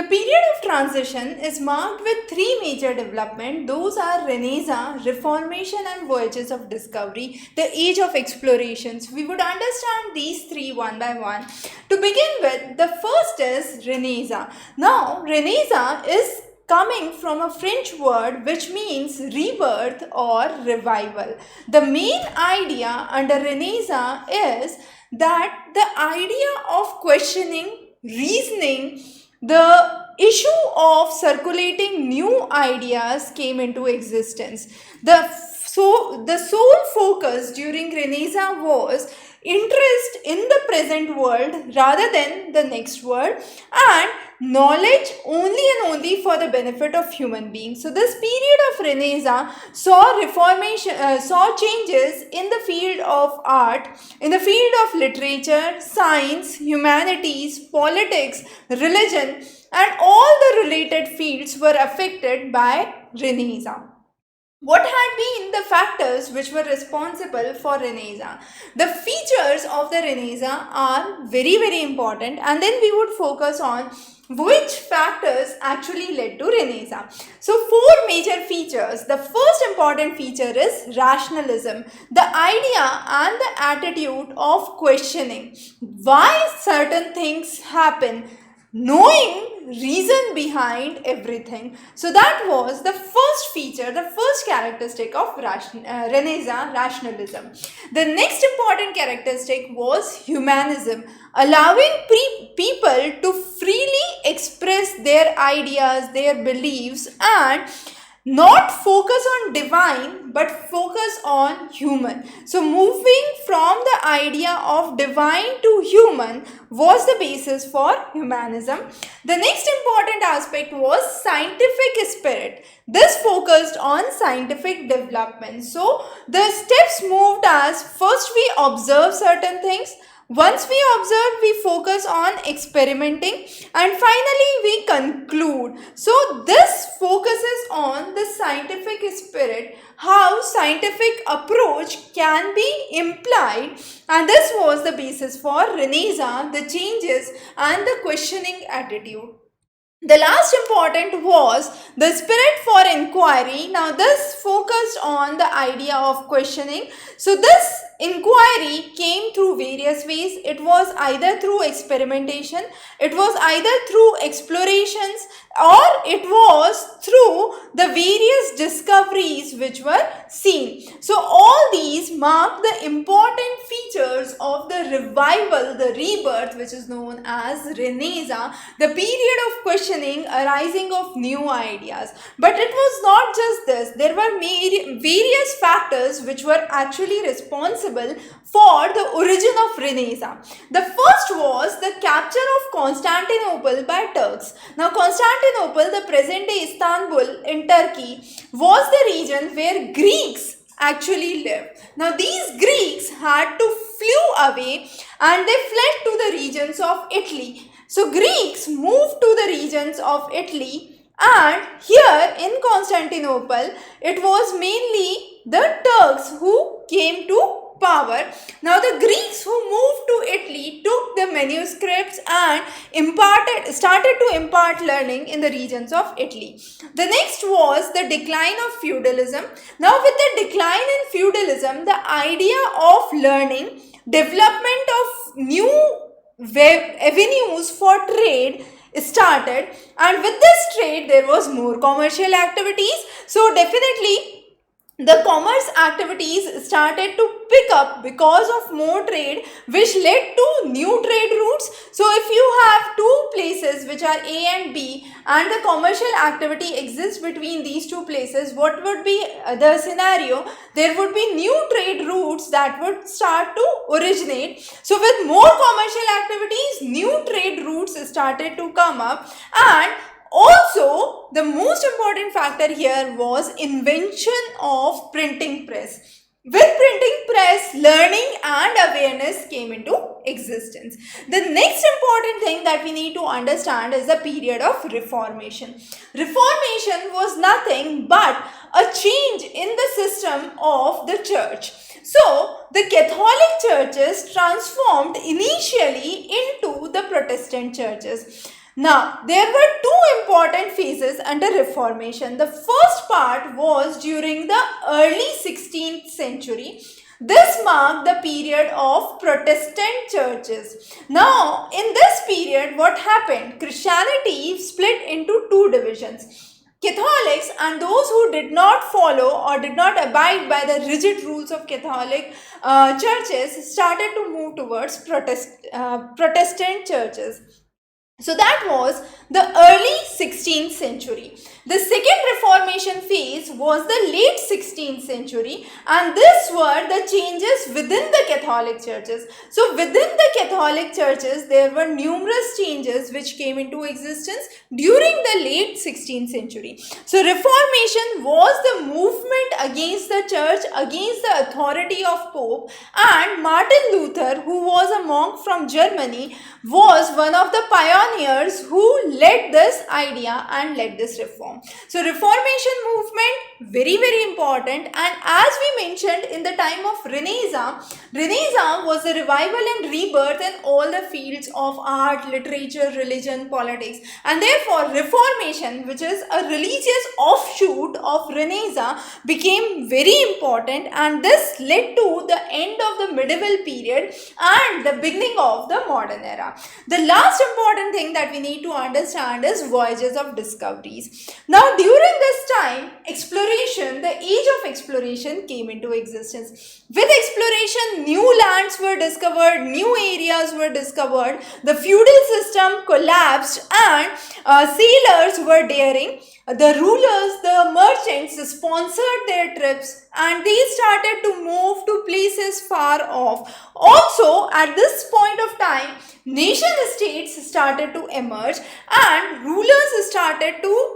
period of transition is marked with three major developments. Those are Renaissance, Reformation and voyages of discovery, the age of explorations. We would understand these three one by one. To begin with, the first is Renaissance. Now, Renaissance is coming from a French word which means rebirth or revival. The main idea under Renaissance is that the idea of questioning, reasoning, the issue of circulating new ideas came into existence. The sole focus during Renaissance was interest in the present world rather than the next world, and knowledge only and only for the benefit of human beings. So this period of Renaissance saw changes in the field of art, in the field of literature, science, humanities, politics, religion, and all the related fields were affected by Renaissance. What had been the factors which were responsible for Renaissance? The features of the Renaissance are very important, and then we would focus on which factors actually led to Renaissance. So four major features. The first important feature is rationalism, the idea and the attitude of questioning why certain things happen, knowing reason behind everything. So that was the first feature, the first characteristic of Renaissance, rationalism. The next important characteristic was humanism, allowing people to freely express their ideas, their beliefs, and not focus on divine but focus on human. So moving from the idea of divine to human was the basis for humanism. The next important aspect was scientific spirit. This focused on scientific development. So the steps moved as first we observe certain things. Once we observe, we focus on experimenting, and finally we conclude. So this focuses on the scientific spirit, how scientific approach can be implied, and this was the basis for Renaissance, the changes and the questioning attitude. The last important was the spirit for inquiry. Now this focused on the idea of questioning. So this inquiry came through various ways. It was either through experimentation, it was either through explorations, or it was through the various discoveries which were seen. So all these mark the important features of the revival, the rebirth, which is known as Renaissance, the period of questioning, arising of new ideas. But it was not just this. There were various factors which were actually responsible for the origin of Renaissance. The first was the capture of Constantinople by Turks. Now Constantinople, the present day Istanbul in Turkey, was the region where Greeks actually lived. Now these Greeks had to flew away and they fled to the regions of Italy. So Greeks moved to the regions of Italy, and here in Constantinople it was mainly the Turks who came to power. Now the Greeks who moved to Italy took the manuscripts and started to impart learning in the regions of Italy. The next was the decline of feudalism. Now with the decline in feudalism, the idea of learning, development of new avenues for trade started, and with this trade there was more commercial activities. So definitely the commerce activities started to pick up because of more trade, which led to new trade routes. So if you have two places which are A and B and the commercial activity exists between these two places, what would be the scenario? There would be new trade routes that would start to originate. So with more commercial activities, new trade routes started to come up, and also, the most important factor here was invention of printing press. With printing press, learning and awareness came into existence. The next important thing that we need to understand is the period of Reformation. Reformation was nothing but a change in the system of the church. So, the Catholic churches transformed initially into the Protestant churches. Now, there were two important phases under Reformation. The first part was during the early 16th century. This marked the period of Protestant churches. Now, in this period, what happened? Christianity split into two divisions. Catholics and those who did not follow or did not abide by the rigid rules of Catholic churches started to move towards Protestant churches. So that was the early 16th century. The second Reformation phase was the late 16th century, and this were the changes within the Catholic churches. So within the Catholic churches, there were numerous changes which came into existence during the late 16th century. So Reformation was the movement against the church, against the authority of Pope, and Martin Luther, who was a monk from Germany, was one of the pioneers who led this idea and led this reform. So Reformation movement, very, very important. And as we mentioned in the time of Renaissance was a revival and rebirth in all the fields of art, literature, religion, politics. And therefore Reformation, which is a religious offshoot of Renaissance, became very important, and this led to the end of the medieval period and the beginning of the modern era. The last important thing that we need to understand is voyages of discoveries. Now, during this time, exploration, the age of exploration came into existence. With exploration, new lands were discovered, new areas were discovered, the feudal system collapsed, and sailors were daring. The rulers, the merchants sponsored their trips, and they started to move to places far off. Also, at this point of time, nation states started to emerge, and rulers started to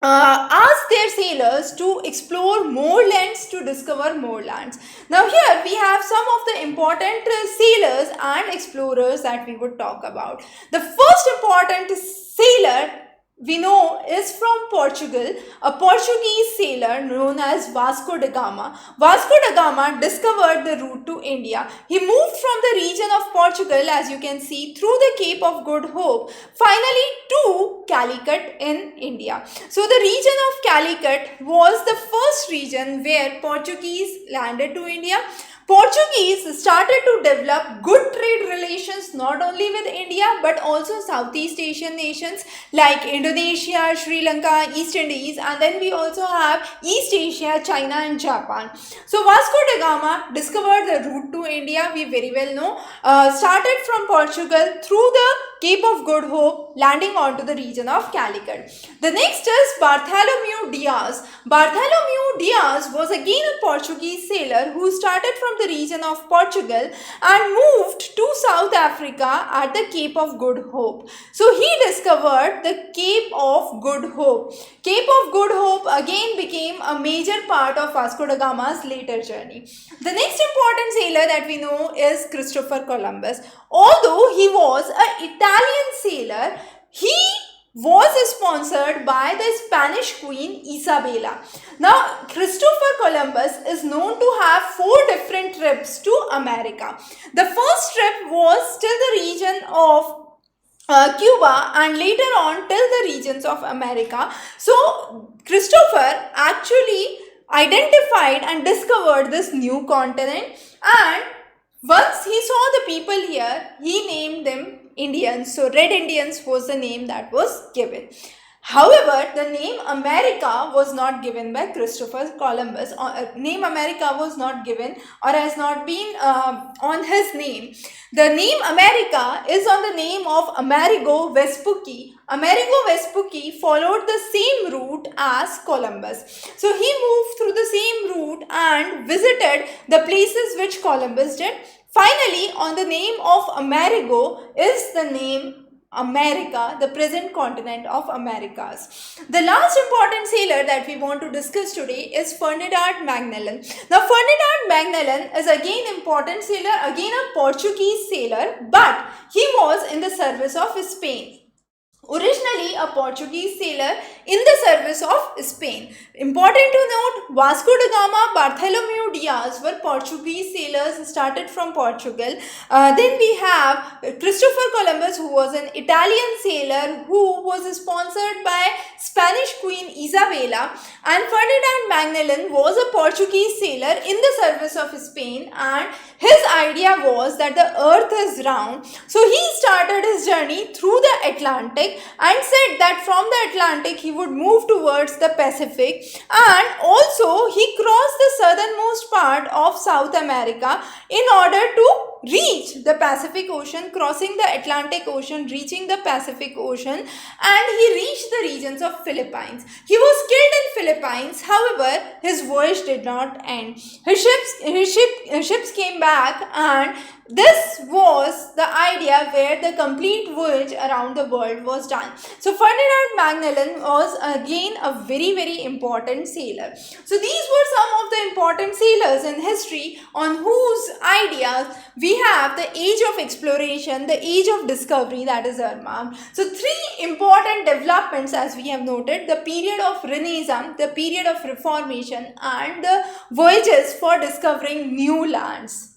ask their sailors to explore more lands, to discover more lands. Now here we have some of the important sailors and explorers that we would talk about. The first important sailor we know is from Portugal, a Portuguese sailor known as Vasco da Gama. Vasco da Gama discovered the route to India. He moved from the region of Portugal, as you can see, through the Cape of Good Hope, finally to Calicut in India. So the region of Calicut was the first region where Portuguese landed to India. Portuguese started to develop good trade relations not only with India but also Southeast Asian nations like Indonesia, Sri Lanka, East Indies, and then we also have East Asia, China and Japan. So Vasco da Gama discovered the route to India, we very well know, started from Portugal through the Cape of Good Hope, landing onto the region of Calicut. The next is Bartholomew Diaz. Bartholomew Diaz was again a Portuguese sailor who started from the region of Portugal and moved to South Africa at the Cape of Good Hope. So he discovered the Cape of Good Hope. Cape of Good Hope again became a major part of Vasco da Gama's later journey. The next important sailor that we know is Christopher Columbus. Although he was an Italian sailor, he was sponsored by the Spanish Queen Isabella. Now, Christopher Columbus is known to have 4 different trips to America. The first trip was till the region of Cuba and later on till the regions of America. So, Christopher actually identified and discovered this new continent, and once he saw the people here, he named them Indians. So Red Indians was the name that was given. However, the name America was not given by Christopher Columbus. Name America was not given or has not been on his name. The name America is on the name of Amerigo Vespucci. Amerigo Vespucci followed the same route as Columbus. So he moved through the same route and visited the places which Columbus did. Finally, on the name of Amerigo is the name America, the present continent of Americas. The last important sailor that we want to discuss today is Ferdinand Magellan. Now, Ferdinand Magellan is again important sailor, again a Portuguese sailor, but he was in the service of Spain. Originally a Portuguese sailor, in the service of Spain. Important to note, Vasco da Gama, Bartholomew Diaz were Portuguese sailors started from Portugal. Then we have Christopher Columbus, who was an Italian sailor who was sponsored by Spanish Queen Isabella, and Ferdinand Magellan was a Portuguese sailor in the service of Spain, and his idea was that the earth is round. So he started his journey through the Atlantic and said that from the Atlantic he would move towards the Pacific, and also he crossed the southernmost part of South America in order to reach the Pacific Ocean, crossing the Atlantic Ocean, reaching the Pacific Ocean, and he reached the regions of Philippines. He was killed in Philippines. However, his voyage did not end. His ships came back, and this was the idea where the complete voyage around the world was done. So Ferdinand Magellan was again a very important sailor. So these were some of the important sailors in history on whose ideas we have the age of exploration, the age of discovery, that is earmarked. So three important developments, as we have noted: the period of Renaissance, the period of Reformation, and the voyages for discovering new lands.